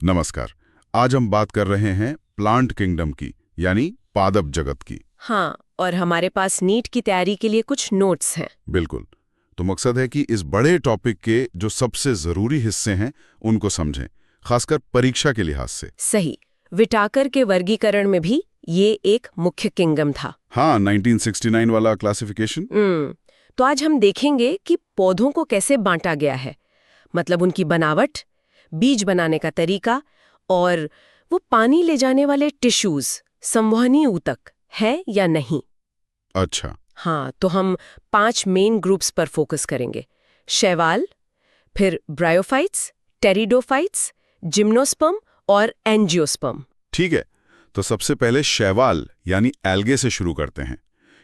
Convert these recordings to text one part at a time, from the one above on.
नमस्कार। आज हम बात कर रहे हैं प्लांट किंगडम की, यानी पादप जगत की। हाँ, और हमारे पास नीट की तैयारी के लिए कुछ नोट्स हैं। बिल्कुल। तो मकसद है कि इस बड़े टॉपिक के जो सबसे जरूरी हिस्से हैं उनको समझें, खासकर परीक्षा के लिहाज से। सही। विटाकर के वर्गीकरण में भी ये एक मुख्य किंगडम था। हाँ, 1969 वाला क्लासिफिकेशन। तो आज हम देखेंगे कि पौधों को कैसे बांटा गया है, मतलब उनकी बनावट, बीज बनाने का तरीका और वो पानी ले जाने वाले टिश्यूज, संवहनी ऊतक है या नहीं। अच्छा। हाँ, तो हम 5 मेन ग्रुप्स पर फोकस करेंगे। शैवाल, फिर ब्रायोफाइट्स, टेरिडोफाइट्स, जिम्नोस्पर्म और एंजियोस्पर्म। ठीक है, तो सबसे पहले शैवाल यानी एल्गे से शुरू करते हैं।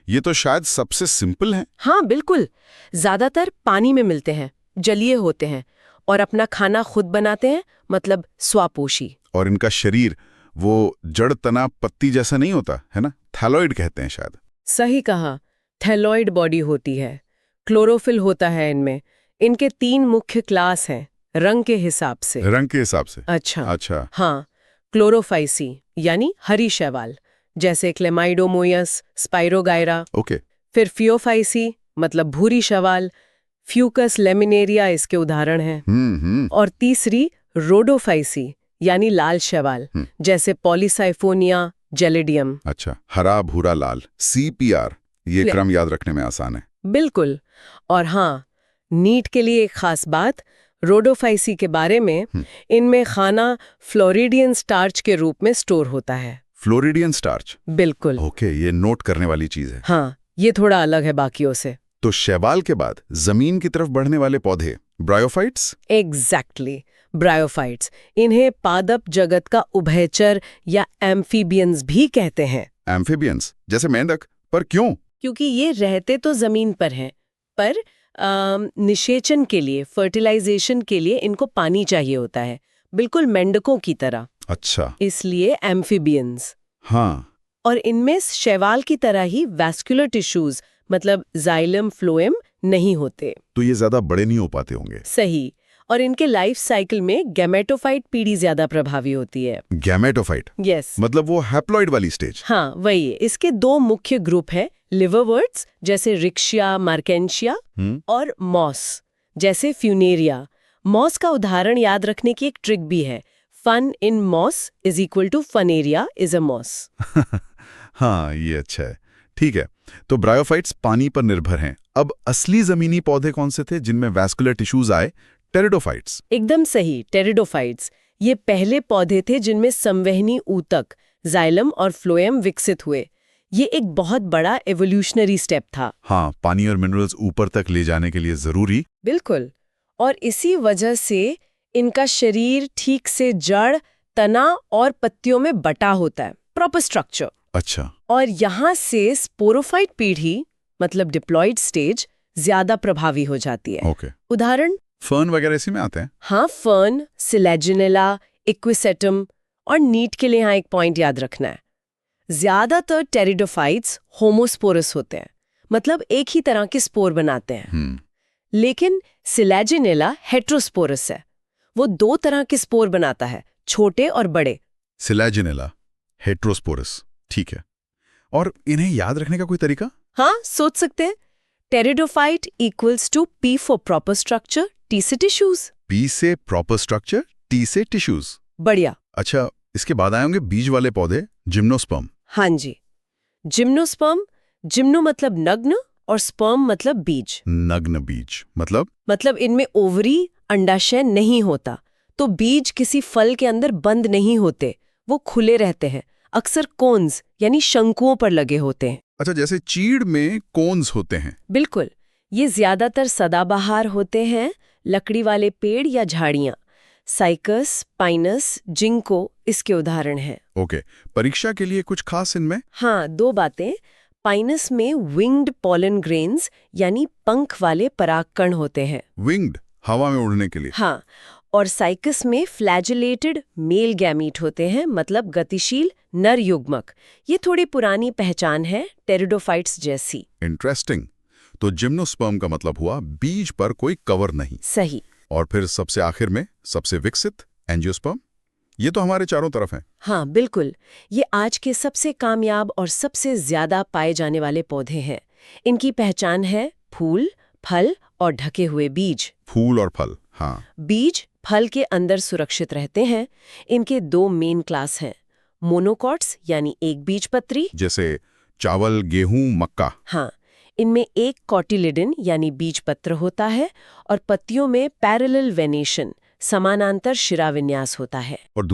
ये तो शायद सबसे सिंपल है। हाँ बिल्कुल, ज्यादातर पानी में मिलते हैं, जलीय होते हैं और अपना खाना खुद बनाते हैं, मतलब स्वापोषी। और इनका शरीर वो जड़ तना पत्ती जैसा नहीं होता है ना, थैलॉइड कहते हैं शायद। सही कहा, थैलॉइड बॉडी होती है, क्लोरोफिल होता है इनमें। इनके 3 मुख्य क्लास हैं, रंग के हिसाब से। रंग के हिसाब से? अच्छा। हाँ, क्लोरोफाइसी यानी हरी शैवाल, जैसे क्लेमाइडोमोयस, स्पाइरोगायरा। ओके। फिर फियोफाइसी मतलब भूरी शैवाल, फ्यूकस लेमिनेरिया इसके उदाहरण हैं। और तीसरी रोडोफाइसी यानी लाल शैवाल, जैसे पॉलीसाइफोनिया, जेलिडियम। अच्छा, हरा भूरा लाल, CPR, ये क्रम याद रखने में आसान है। बिल्कुल। और हाँ, नीट के लिए एक खास बात रोडोफाइसी के बारे में, इनमें खाना फ्लोरिडियन स्टार्च के रूप में स्टोर होता है। Floridean starch? बिल्कुल। ओके, ये नोट करने वाली चीज है। हाँ, ये थोड़ा अलग है बाकियों से। तो शैवाल के बाद जमीन की तरफ बढ़ने वाले पौधे ब्रायोफाइट्स? Exactly, bryophytes. इन्हें पादप जगत का उभयचर या एम्फीबियंस भी कहते हैं। एम्फीबियंस, जैसे मेंढक, पर क्यों? क्योंकि ये रहते तो जमीन पर हैं, पर निषेचन के लिए, फर्टिलाइजेशन के लिए इनको पानी चाहिए होता है, बिल्कुल मेंढकों की तरह। अच्छा। इसलिए एम्फीबियंस। हाँ। और इनमें शैवाल की तरह ही वैस्कुलर टिश्यूज, मतलब जाइलम फ्लोएम नहीं होते। तो ये ज्यादा बड़े नहीं हो पाते होंगे। सही। और इनके लाइफ साइकिल में गैमेटोफाइट पीढ़ी ज्यादा प्रभावी होती है। गैमेटोफाइट? यस। मतलब वो हैप्लॉइड वाली स्टेज? हाँ, वही है। इसके 2 मुख्य ग्रुप हैं, लिवरवर्ट्स जैसे रिक्शिया, मार्केंशिया, और मॉस जैसे फ्यूनेरिया। मॉस का उदाहरण याद रखने की एक ट्रिक भी है, fun in moss is equal to Funaria is a moss. हाँ, ये अच्छा है। ठीक है, तो ब्रायोफाइट्स पानी पर निर्भर हैं। अब असली जमीनी पौधे कौन से थे जिनमें वैस्कुलर टिश्यूज आए? टेरिडोफाइट्स। एकदम सही, टेरिडोफाइट्स। ये पहले पौधे थे जिनमें संवहनी ऊतक, जाइलम और फ्लोएम विकसित हुए। ये एक बहुत बड़ा एवोल्यूशनरी स्टेप था। हाँ, पानी और मिनरल्स ऊपर तक ले जाने के लिए जरूरी। बिल्कुल। और इसी वजह से इनका शरीर ठीक से जड़, तना और पत्तियों में बटा होता है, प्रॉपर स्ट्रक्चर। अच्छा। और यहाँ से स्पोरोफाइट पीढ़ी, मतलब डिप्लॉइड स्टेज, ज्यादा प्रभावी हो जाती है। ओके। उदाहरण फर्न वगैरह इसी में आते हैं? हाँ, फर्न, सिलेजिनेला, इक्विसेटम। और नीट के लिए यहाँ एक पॉइंट याद रखना है, ज्यादातर टेरिडोफाइट्स होमोस्पोरस होते हैं, मतलब एक ही तरह के स्पोर बनाते हैं। लेकिन सिलेजिनेला हेट्रोस्पोरस है, वो 2 तरह के स्पोर बनाता है, छोटे और बड़े। सिलेजिनेला, हेट्रोस्पोरस, ठीक है। और इन्हें याद रखने का कोई तरीका? हाँ, सोच सकते हैं। Pteridophyte equals to P for proper structure, T से टिश्यूज। P से प्रॉपर स्ट्रक्चर, T से टिश्यूज। बढ़िया। अच्छा, इसके बाद आए होंगे बीज वाले पौधे, जिम्नोस्पर्म। हाँ जी, जिम्नोस्पर्म। जिम्नो मतलब नग्न और स्पर्म मतलब बीज। नग्न बीज मतलब इनमें ओवरी, अंडाशय नहीं होता, तो बीज किसी फल के अंदर बंद नहीं होते, वो खुले रहते हैं, अक्सर कोन्स यानी शंकुओं पर लगे होते हैं। अच्छा, जैसे चीड़ में कोन्स होते हैं। बिल्कुल। ये ज्यादातर सदाबहार होते हैं, लकड़ी वाले पेड़ या झाड़ियां। साइकस, पाइनस, जिंको इसके उदाहरण हैं। ओके, परीक्षा के लिए कुछ खास इनमें? हाँ, 2 बातें। पाइनस में विंग्ड पॉलन ग्रेन्स यानी पंख वाले परागकण होते हैं। विंग्ड, हवा में उड़ने के लिए? हाँ। और साइकस में फ्लैजिलेटेड मेल गैमीट होते हैं, मतलब गतिशील नर युग्मक। ये थोड़ी पुरानी पहचान है टेरिडोफाइट्स जैसी। इंटरेस्टिंग। तो जिम्नोस्पर्म का मतलब हुआ बीज पर कोई कवर नहीं। सही। और फिर सबसे आखिर में सबसे विकसित एंजियोस्पर्म? ये तो हमारे चारों तरफ है। हाँ बिल्कुल, ये आज के सबसे कामयाब और सबसे ज्यादा पाए जाने वाले पौधे हैं। इनकी पहचान है फूल, फल और ढके हुए बीज। फूल और फल, हाँ। बीज फल के अंदर सुरक्षित रहते हैं। इनके 2 मेन क्लास हैं, मोनोकॉट्स यानी एक बीजपत्री, जैसे चावल, गेहूं, मक्का। हाँ, इनमें एक कॉटिलिडन यानी बीजपत्र होता है और पत्तियों में पैरेलल वेनेशन समानांतर शिराविन्यास होता है। और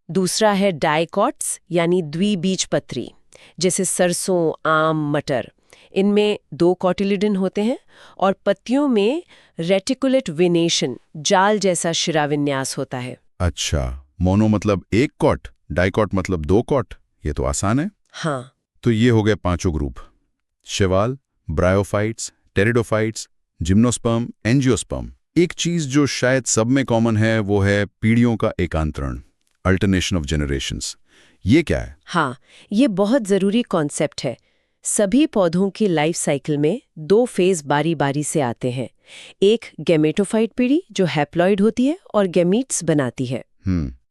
दूसरा है डाइकॉट्स यानी द्विबीजपत्री, जैसे सरसों, आम, मटर। इनमें 2 कॉटिलिडन होते हैं और पत्तियों में रेटिकुलेट वेनेशन जाल जैसा शिराविन्यास होता है। अच्छा, मोनो मतलब एक कॉट, डाइकॉट मतलब 2 कॉट। ये तो आसान है। हाँ, तो ये हो गए 5 ग्रुप: शैवाल, ब्रायोफाइट्स, टेरिडोफाइट्स, जिम्नोस्पर्म, एंजियोस्पर्म। एक चीज जो शायद सब में कॉमन है वो है पीढ़ियों का एकांतरण, अल्टरनेशन ऑफ जनरेशंस। ये क्या है? हाँ, ये बहुत जरूरी कॉन्सेप्ट है। सभी पौधों की लाइफ साइकिल में 2 फेज बारी बारी से आते हैं। एक गैमेटोफाइट पीढ़ी जो हैप्लॉइड होती है और गैमीट्स बनाती है,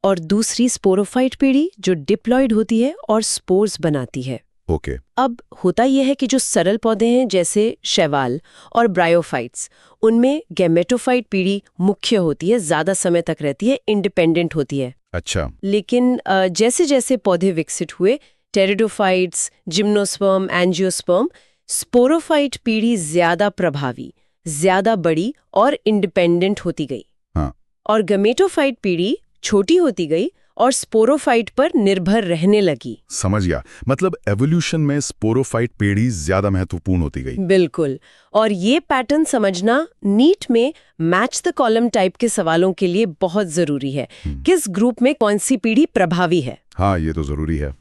और दूसरी स्पोरोफाइट पीढ़ी जो डिप्लॉइड होती है और स्पोर्स बनाती है। ओके। अब होता यह है कि जो सरल पौधे हैं जैसे शैवाल और ब्रायोफाइट्स, उनमें गैमेटोफाइट पीढ़ी मुख्य होती है, ज्यादा समय तक रहती है, इंडिपेंडेंट होती है। अच्छा। लेकिन जैसे जैसे पौधे विकसित हुए, टेरिडोफाइट्स, जिम्नोस्पर्म, एंजियोस्पर्म, स्पोरोफाइट पीढ़ी ज्यादा प्रभावी, ज्यादा बड़ी और इंडिपेंडेंट होती गई। हाँ। और गैमेटोफाइट पीढ़ी छोटी होती गई और स्पोरोफाइट पर निर्भर रहने लगी। समझ गया, मतलब एवोल्यूशन में स्पोरोफाइट पीढ़ी ज्यादा महत्वपूर्ण होती गई। बिल्कुल, और ये पैटर्न समझना नीट में मैच द कॉलम टाइप के सवालों के लिए बहुत जरूरी है। किस ग्रुप में कौन सी पीढ़ी प्रभावी है? हाँ, ये तो जरूरी है।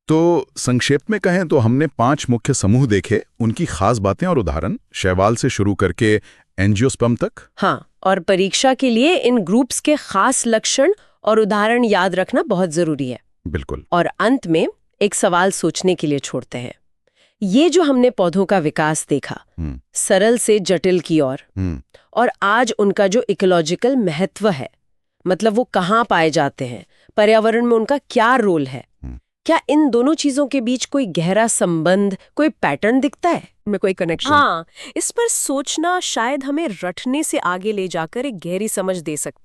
तो संक्षेप में कहें तो हमने 5 मुख्य समूह देखे, उनकी खास बातें और उदाहरण, शैवाल से शुरू करके एंजियोस्पर्म तक। हाँ, और परीक्षा के लिए इन ग्रुप्स के खास लक्षण और उदाहरण याद रखना बहुत जरूरी है। बिल्कुल। और अंत में एक सवाल सोचने के लिए छोड़ते हैं। ये जो हमने पौधों का विकास देखा, सरल से जटिल की ओर, और आज उनका जो इकोलॉजिकल महत्व है, मतलब वो कहाँ पाए जाते हैं, पर्यावरण में उनका क्या रोल है, क्या इन दोनों चीजों के बीच कोई गहरा संबंध, कोई पैटर्न दिखता है, में कोई कनेक्शन? हाँ, इस पर सोचना शायद हमें रटने से आगे ले जाकर एक गहरी समझ दे सकता है।